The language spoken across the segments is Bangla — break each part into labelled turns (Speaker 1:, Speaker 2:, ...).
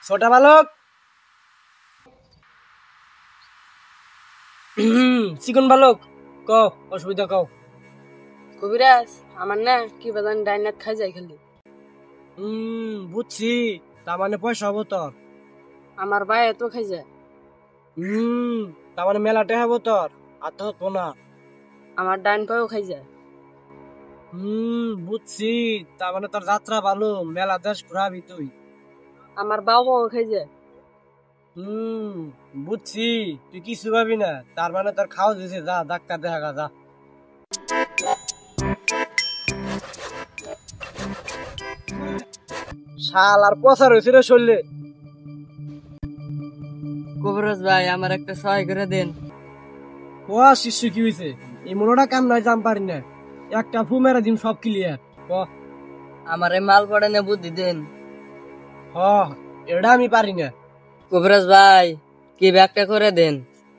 Speaker 1: ছোট বালক চিকন বালক ক অসুবিধা কও।
Speaker 2: কবিরাজ আমার না কি বাদান ডাইনাত খাই যায় খালি।
Speaker 1: বুঝছি, তার মানে পয়সা হবো তোর।
Speaker 2: আমার ভাই এত খাই যায়।
Speaker 1: তার মানে মেলাটে হবো তোর, আর তো হতো না।
Speaker 2: আমার ডাইন পায়েও খাই যায়।
Speaker 1: বুঝছি, তার মানে তোর যাত্রা ভালো, মেলা দেশ ঘুরাবি তুই।
Speaker 2: আমার বাবাও খাই যায়।
Speaker 1: বুঝছি, তুই কিছু ভাবি না, তার মানে তোর খাওয়া দিয়েছে, যা ডাক্তার দেখা যা। শাল আর পচা রয়েছে রে শরীরে।
Speaker 2: কবিরাজ ভাই আমার একটা সহায় করে দেন।
Speaker 1: ও শিষ্য কি হয়েছে? এই মনোটা কাম নয়, জাম পারি না, একটা ফু মেরা দিন সব ক্লিয়ার।
Speaker 2: আমার মাল পড়ে না বুদ্ধি দেন।
Speaker 1: এটা আমি পারি না।
Speaker 2: কবিরাজ ভাই কি ব্যাগটা করে দেন,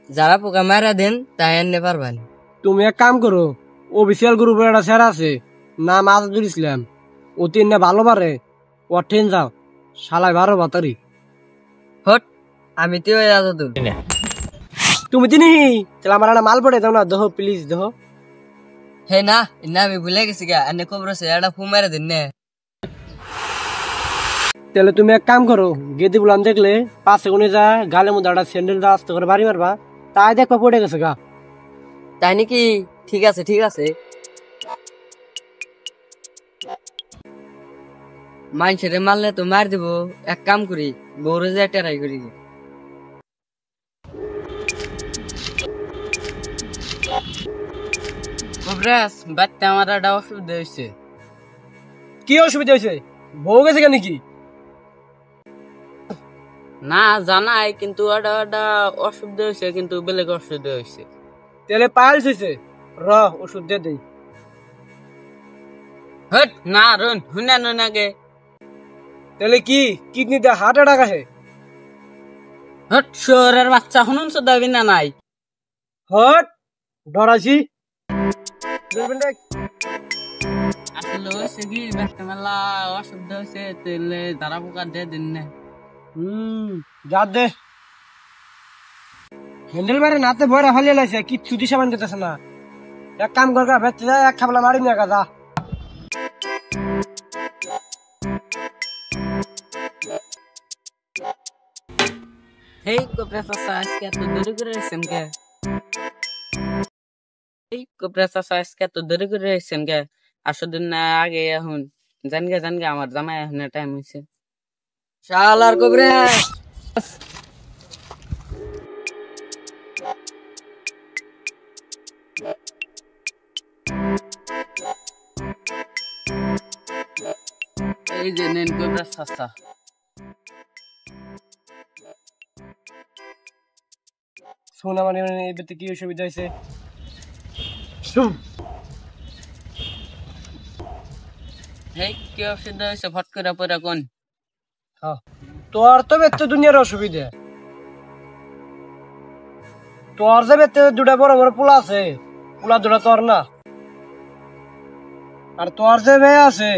Speaker 2: যারা পোকা মারা দেন তাই এনে পারবেন।
Speaker 1: তুমি এক কাম করো, অফিসিয়াল গ্রুপের একটা স্যার আছে, নাম আজাদুল ইসলাম, ও তিন ভালো পারে, ও ট্রেন যাও, শালায় 12 বাতারি।
Speaker 2: হট, আমি তো আজাদুল।
Speaker 1: তুমি তিনি তাহলে আমার একটা মাল পড়ে দাও না, দেহ প্লিজ দেহ।
Speaker 2: হে না না আমি ভুলে গেছি গা, এনে কবিরাজ এটা ফু মেরে দেন না।
Speaker 1: তাহলে তুমি এক কাম করো, গেদি বুলাম দেখলে 5 সেকেন্ডে যা গালের মধ্যে একটা স্যান্ডেল যা আস্তে করে বাড়ি মারবা, তাই দেখবা পড়ে গেছে গা।
Speaker 2: তাই নাকি? ঠিক আছে ঠিক আছে। মানুষের মারলে তো মার দিব, এক কাম করি বউরে যে টেরাই করি। কবিরাজ বাচ্চা আমার একটা অসুবিধা হয়েছে।
Speaker 1: কি অসুবিধা হয়েছে? বউ গেছে কেন কি?
Speaker 2: না জানাই, কিন্তু একটা অসুবিধা হয়েছে, কিন্তু বেলেগ অসুবিধা হয়েছে।
Speaker 1: তাহলে পাইলস হয়েছে, র ওষুধ দিয়ে দেই।
Speaker 2: হট না রন হুনান নাগে।
Speaker 1: তাহলে কি কিডনিতে হার্ট অ্যাটাক আছে?
Speaker 2: হট শহরের বাচ্চা হুনুন সদাবি না নাই।
Speaker 1: হট ডরাছি।
Speaker 2: আসলে হয়েছে কি ব্যস্ত মেলা অসুবিধা হয়েছে, তাহলে তারা পোকা দিয়ে দিন না।
Speaker 1: যা দে। হ্যান্ডেল বারে নাতে বয়রা ফালিয়ে লাইছে, কিচ্ছু দিশা মান দিতেছে না। এক কাম কর, বেচতে যা, এক খাবলা মারি নিয়ে যা।
Speaker 2: হেই কবিরাজ চাচা আজকে এত দেরি করে এসেছেন কে? এই কবিরাজ চাচা আজকে এত দেরি করে এসেছেন কে? আসদিন না আগে এখন জানগে আমার জামাই এখন টাইম হয়েছে। শালার কবিরাজ এই যে নেন কবিরাজ চাচা।
Speaker 1: শোনা মানে এই বেতে কি অসুবিধা হয়েছে?
Speaker 2: হেই কি অসুবিধা হয়েছে ফট করে পরে কোন?
Speaker 1: তোর তো বেতে দুনিয়ার অসুবিধা। তোর যে বেতে দুটা বড় বড় পোলা আছে, পোলা দুটা তোর না। আর তোর যে মেয়ে আছে,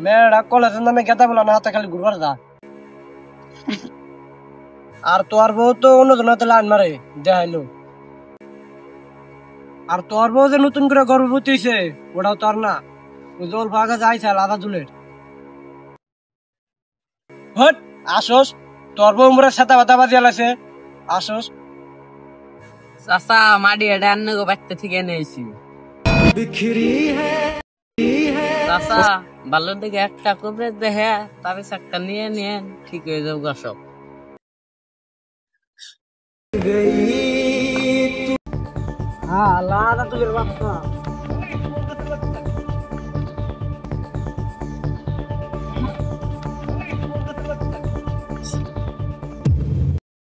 Speaker 1: মেয়েরা কলেজের নামে গেতা বলা না, হাতে খালি ঘুরবার যা। আর তোর বউ তো অন্যজনের লাইন মারে দেখাইলো। আর তোর বউ যে নতুন করে গর্ভবতী হয়েছে, ওটাও তোর না, ওই যে অল্প আগে যাইছে আলাদা দুলের। হট আসোস, তোর বউ মোরা সাদা বাতা বাজিয়া লাগছে, আসোস।
Speaker 2: চাচা মাডি এটা আন্ন গো বাচ্চা থেকে এনেছি। চাচা ভালো দেখে একটা কবিরাজ দেখে তবে একটা নিয়ে নিয়েন, ঠিক হয়ে যাবো সব।
Speaker 1: আলাদা দুলের বাচ্চা।